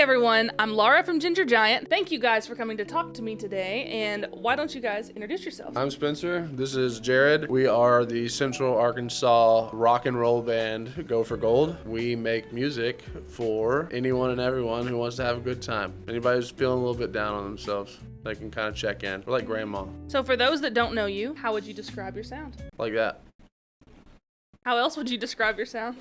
everyone, I'm Laura from Ginger Giant. Thank you guys for coming to talk to me today, and why don't you guys introduce yourselves? I'm Spencer. This is Jared. We are the Central Arkansas rock and roll band Go for Gold. We make music for anyone and everyone who wants to have a good time. Anybody who's feeling a little bit down on themselves, they can kind of check in. We're like grandma. So for those that don't know you, how would you describe your sound? Like that. How else would you describe your sound?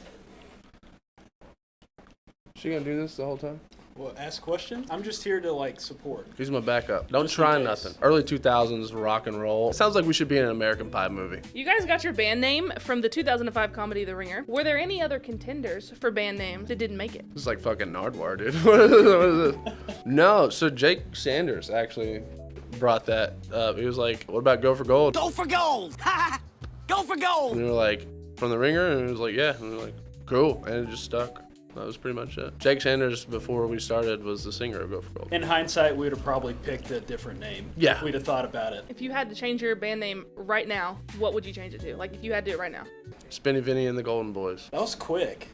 She gonna do this the whole time? Well, ask questions. I'm just here to support. He's my backup. Don't Just try in case. nothing. Early 2000s rock and roll. It sounds like we should be in an American Pie movie. You guys got your band name from the 2005 comedy The Ringer. Were there any other contenders for band names that didn't make it? This is like fucking Nardwuar, dude. What is this? No, so Jake Sanders actually brought that up. He was like, what about Go for Gold? Go for gold! Go for gold! And we were like, from The Ringer? And he was like, yeah. And we were like, cool. And it just stuck. That was pretty much it. Jake Sanders, before we started, was the singer of Go for Gold. In hindsight, we would have probably picked a different name. Yeah. If we'd have thought about it. If you had to change your band name right now, what would you change it to? Like if you had to do it right now. Spinny Vinny and the Golden Boys. That was quick.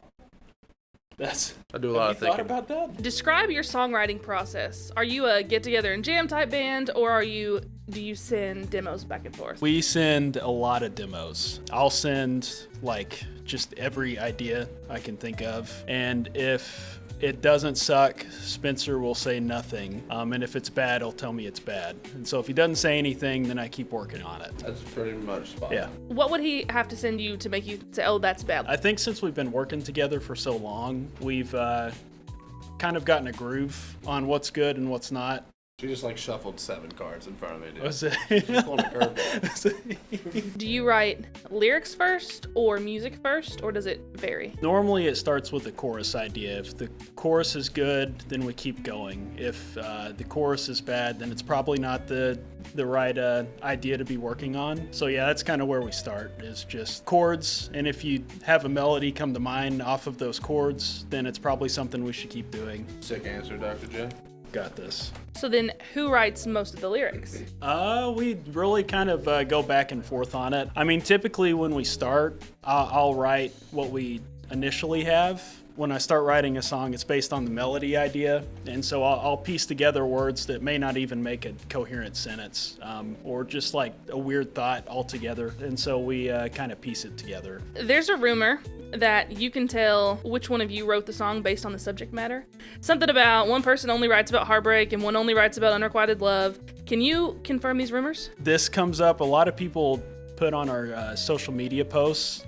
I do a lot of Have you thought thinking. about that? Describe your songwriting process. Are you a get-together and jam type band, or do you send demos back and forth? We send a lot of demos. I'll send just every idea I can think of. And if it doesn't suck, Spencer will say nothing. And if it's bad, he'll tell me it's bad. And so if he doesn't say anything, then I keep working on it. That's pretty much spot. Yeah. What would he have to send you to make you say, oh, that's bad? I think since we've been working together for so long, we've kind of gotten a groove on what's good and what's not. She just shuffled 7 cards in front of me, dude. Was it? She's pulling a curveball. Do you write lyrics first or music first, or does it vary? Normally it starts with the chorus idea. If the chorus is good, then we keep going. If the chorus is bad, then it's probably not the right idea to be working on. So yeah, that's kind of where we start, is just chords. And if you have a melody come to mind off of those chords, then it's probably something we should keep doing. Sick answer, Dr. J. Got this. So then who writes most of the lyrics? We really kind of go back and forth on it. I mean, typically when we start, I'll write what we initially have. When I start writing a song, it's based on the melody idea, and so I'll piece together words that may not even make a coherent sentence, or just like a weird thought altogether, and so we kind of piece it together. There's a rumor that you can tell which one of you wrote the song based on the subject matter. Something about one person only writes about heartbreak and one only writes about unrequited love. Can you confirm these rumors? This comes up, a lot of people put on our social media posts.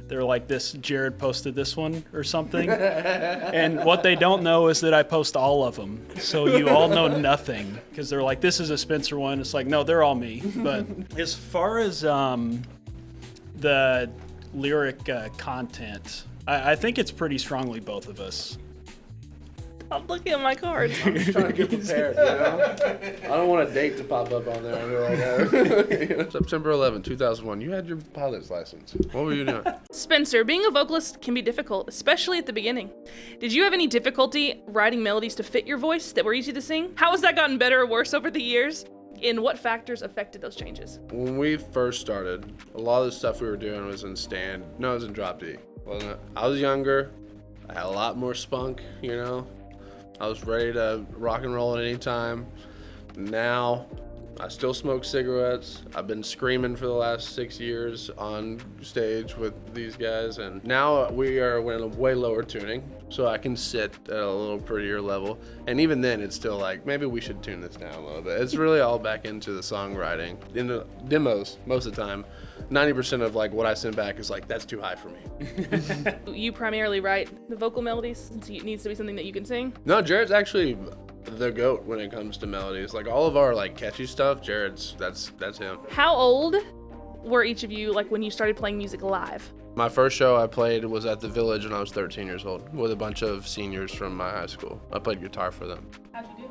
They're like, this Jared posted this one or something. And what they don't know is that I post all of them. So you all know nothing, because they're like, this is a Spencer one. It's like, no, they're all me. But as far as the lyric content, I think it's pretty strongly both of us. I'm looking at my cards. I'm just trying to get prepared, you know? I don't want a date to pop up on there and be like, September 11, 2001, you had your pilot's license. What were you doing? Spencer, being a vocalist can be difficult, especially at the beginning. Did you have any difficulty writing melodies to fit your voice that were easy to sing? How has that gotten better or worse over the years? And what factors affected those changes? When we first started, a lot of the stuff we were doing was in it was in drop D, wasn't it? I was younger, I had a lot more spunk, you know? I was ready to rock and roll at any time. Now, I still smoke cigarettes. I've been screaming for the last 6 years on stage with these guys, and now we are in a way lower tuning, so I can sit at a little prettier level. And even then, it's still like, maybe we should tune this down a little bit. It's really all back into the songwriting. In the demos, most of the time, 90% of what I send back is that's too high for me. You primarily write the vocal melodies since it needs to be something that you can sing? No, Jared's actually the GOAT when it comes to melodies. All of our catchy stuff, that's him. How old were each of you when you started playing music live? My first show I played was at the Village when I was 13 years old with a bunch of seniors from my high school. I played guitar for them. How'd you do?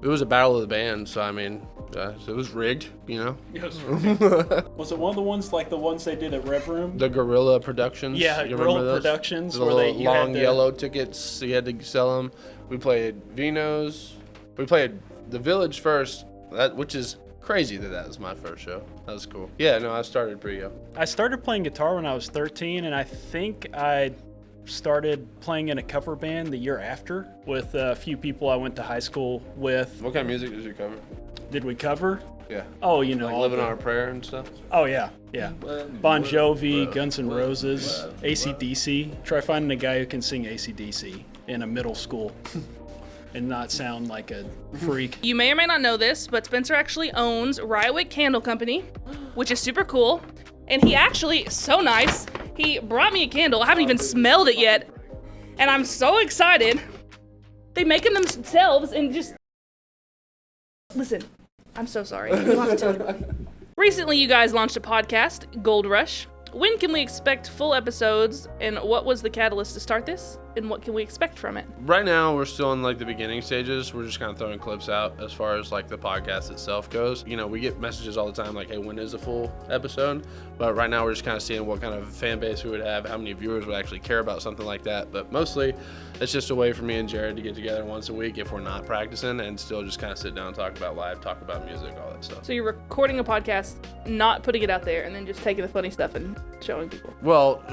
It was a battle of the band, so I mean, it was rigged, you know? Yes. Was it one of the ones like the ones they did at Rev Room? The Guerrilla Productions. Yeah, you Guerrilla remember those? Productions. The where little you had long to- yellow tickets, you had to sell them. We played Vino's. We played the Village first, which is crazy that was my first show. That was cool. Yeah, no, I started pretty young. I started playing guitar when I was 13, and I think I started playing in a cover band the year after with a few people I went to high school with. What kind of music did you cover? Did we cover? Yeah. Oh, you know, Like all Living the- on a Prayer and stuff? Oh, yeah. Bon Jovi, Guns N' Roses, AC/DC. Try finding a guy who can sing AC/DC in a middle school and not sound like a freak. You may or may not know this, but Spencer actually owns Rywick Candle Company, which is super cool. And he actually, so nice, he brought me a candle. I haven't even smelled it yet. And I'm so excited. They make them themselves and just... Listen, I'm so sorry. You'll have to tell me. Recently, you guys launched a podcast, Gold Rush. When can we expect full episodes, and what was the catalyst to start this, and what can we expect from it? Right now, we're still in like the beginning stages. We're just kind of throwing clips out as far as like the podcast itself goes. You know, we get messages all the time like, hey, when is a full episode? But right now, we're just kind of seeing what kind of fan base we would have, how many viewers would actually care about something like that. But mostly, it's just a way for me and Jared to get together once a week if we're not practicing and still just kind of sit down and talk about live, talk about music, all that stuff. So you're recording a podcast, not putting it out there, and then just taking the funny stuff and showing people. Well,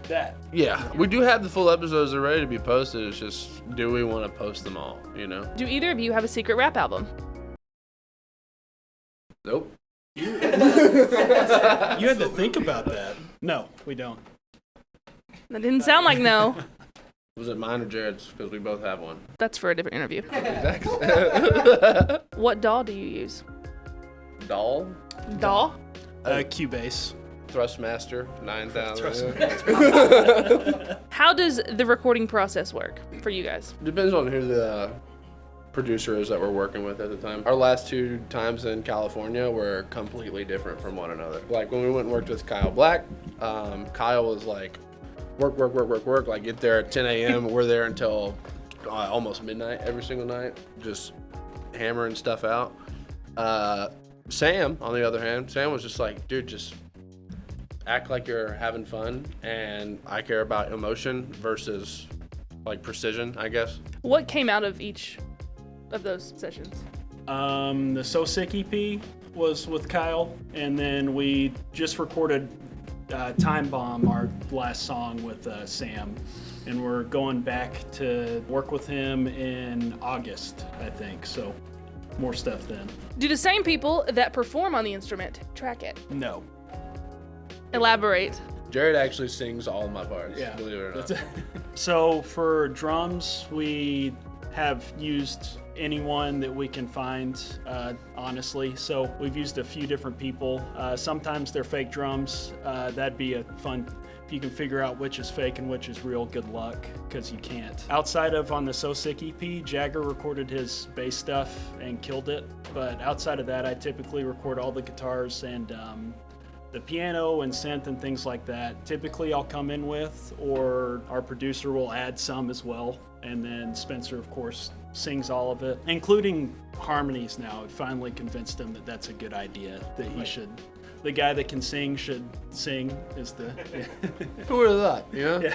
That. yeah, we do have the full episodes that are ready to be posted. It's just, do we want to post them all, you know? Do either of you have a secret rap album? Nope. You had to think about that. No, we don't. That didn't sound like no. Was it mine or Jared's? Because we both have one. That's for a different interview. What DAW do you use? Doll? DAW? Cubase. Thrustmaster 9000. How does the recording process work for you guys? Depends on who the producer is that we're working with at the time. Our last 2 times in California were completely different from one another. Like when we went and worked with Kyle Black, Kyle was like, work, like get there at 10 a.m. We're there until almost midnight every single night, just hammering stuff out. Sam, on the other hand, Sam was just like, dude, just act like you're having fun, and I care about emotion versus like precision, I guess. What came out of each of those sessions? The So Sick EP was with Kyle, and then we just recorded Time Bomb, our last song with Sam, and we're going back to work with him in August, I think, so more stuff then. Do the same people that perform on the instrument track it? No. Elaborate. Jared actually sings all of my parts, Yeah. believe it or not. So for drums, we have used anyone that we can find, honestly. So we've used a few different people. Sometimes they're fake drums. That'd be a fun, if you can figure out which is fake and which is real, good luck, because you can't. Outside of on the So Sick EP, Jagger recorded his bass stuff and killed it. But outside of that, I typically record all the guitars and the piano and synth and things like that. Typically I'll come in with, or our producer will add some as well. And then Spencer, of course, sings all of it, including harmonies now. I finally convinced him that that's a good idea, that he should, the guy that can sing should sing is the... Who would have thought, you know?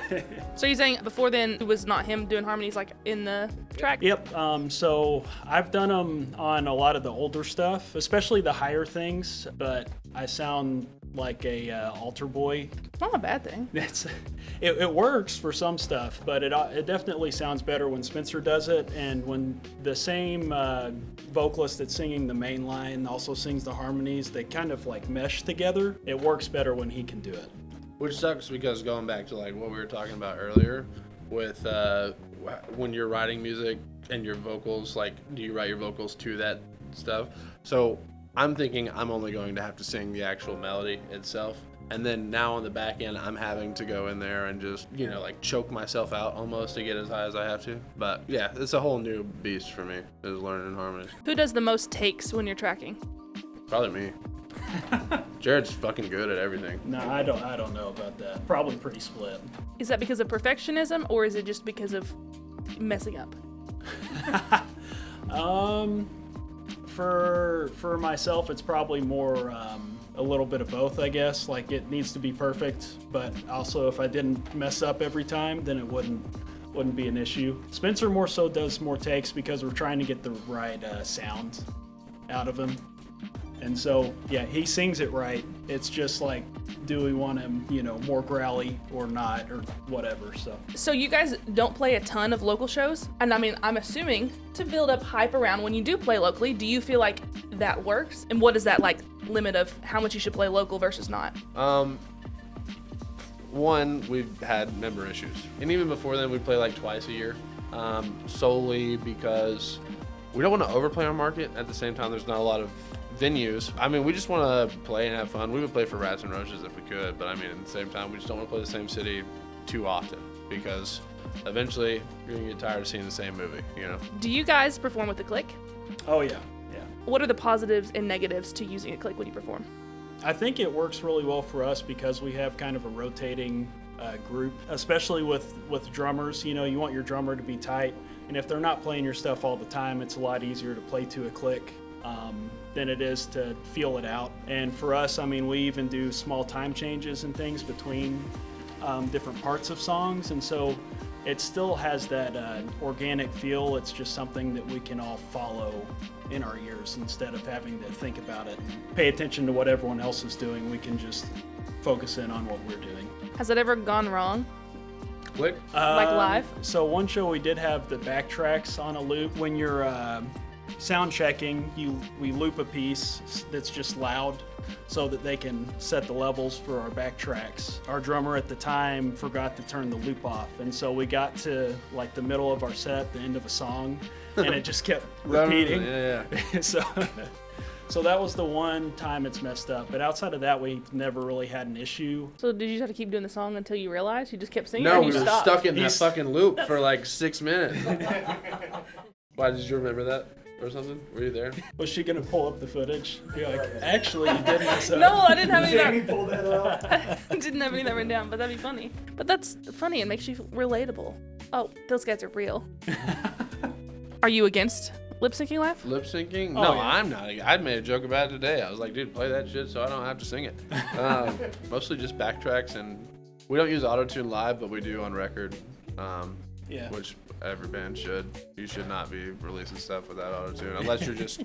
So you're saying before then it was not him doing harmonies like in the track? Yep, so I've done them on a lot of the older stuff, especially the higher things, but I sound like a altar boy. It's not a bad thing. It works for some stuff, but it definitely sounds better when Spencer does it, and when the same vocalist that's singing the main line also sings the harmonies, they kind of like mesh together. It works better when he can do it. Which sucks because going back to like what we were talking about earlier with when you're writing music and your vocals, like do you write your vocals to that stuff? So I'm thinking I'm only going to have to sing the actual melody itself. And then now on the back end, I'm having to go in there and just, you know, like choke myself out almost to get as high as I have to. But yeah, it's a whole new beast for me, is learning harmonies. Who does the most takes when you're tracking? Probably me. Jared's fucking good at everything. No, I don't know about that. Probably pretty split. Is that because of perfectionism, or is it just because of messing up? For myself, it's probably more a little bit of both, I guess. Like it needs to be perfect, but also if I didn't mess up every time, then it wouldn't be an issue. Spencer more so does more takes because we're trying to get the right sound out of him, And so, yeah, he sings it right. It's just like, do we want him, more growly or not or whatever, so. So you guys don't play a ton of local shows? And I mean, I'm assuming to build up hype around when you do play locally, do you feel like that works? And what is that like limit of how much you should play local versus not? One, we've had member issues. And even before then, we play like twice a year, solely because we don't want to overplay our market. At the same time, there's not a lot of venues. I mean, we just want to play and have fun. We would play for Rats and Roaches if we could, but I mean, at the same time, we just don't want to play the same city too often because eventually you're going to get tired of seeing the same movie, Do you guys perform with a click? Oh, yeah. What are the positives and negatives to using a click when you perform? I think it works really well for us because we have kind of a rotating group, especially with drummers. You want your drummer to be tight, and if they're not playing your stuff all the time, it's a lot easier to play to a click than it is to feel it out. And for us, I mean, we even do small time changes and things between different parts of songs, and so it still has that organic feel. It's just something that we can all follow in our ears instead of having to think about it and pay attention to what everyone else is doing. We can just focus in on what we're doing. Has it ever gone wrong? Click. Like live? So one show we did have the backtracks on a loop. When you're sound checking, we loop a piece that's just loud so that they can set the levels for our backtracks. Our drummer at the time forgot to turn the loop off, and so we got to like the middle of our set, the end of a song, and it just kept repeating. Yeah. So that was the one time it's messed up. But outside of that, we've never really had an issue. So did you just have to keep doing the song until you realized? You just kept singing No, or we you were stopped? stuck in that fucking loop for like 6 minutes. Why, did you remember that or something? Were you there? Was she gonna pull up the footage? Be like, actually, you did mess up. No, I didn't have any Jamie of pulled that out. that. I didn't have any of that written down, but that'd be funny. But that's funny. It makes you relatable. Oh, those guys are real. Are you against lip syncing live? Lip syncing? Oh, No, yeah. I'm not. I made a joke about it today. I was like, dude, play that shit so I don't have to sing it. Mostly just backtracks, and we don't use auto-tune live, but we do on record. Yeah. Which every band should. You should not be releasing stuff without auto-tune unless you're just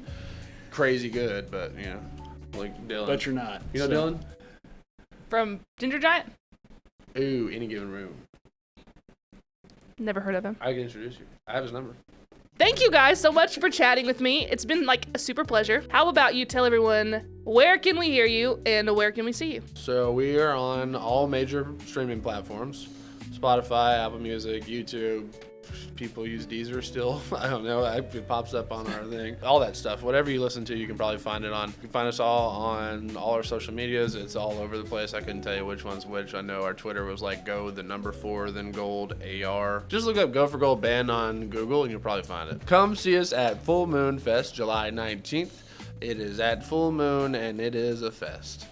crazy good, but like Dylan. But you're not. You know so. Dylan? From Ginger Giant? Ooh, Any Given Room. Never heard of him. I can introduce you. I have his number. Thank you guys so much for chatting with me. It's been like a super pleasure. How about you tell everyone where can we hear you and where can we see you? So we are on all major streaming platforms. Spotify, Apple Music, YouTube. People use Deezer still. I don't know. It pops up on our thing. All that stuff. Whatever you listen to, you can probably find it on. You can find us all on all our social medias. It's all over the place. I couldn't tell you which one's which. I know our Twitter was like go the number 4 then gold AR. Just look up Go for Gold Band on Google and you'll probably find it. Come see us at Full Moon Fest July 19th. It is at full moon and it is a fest.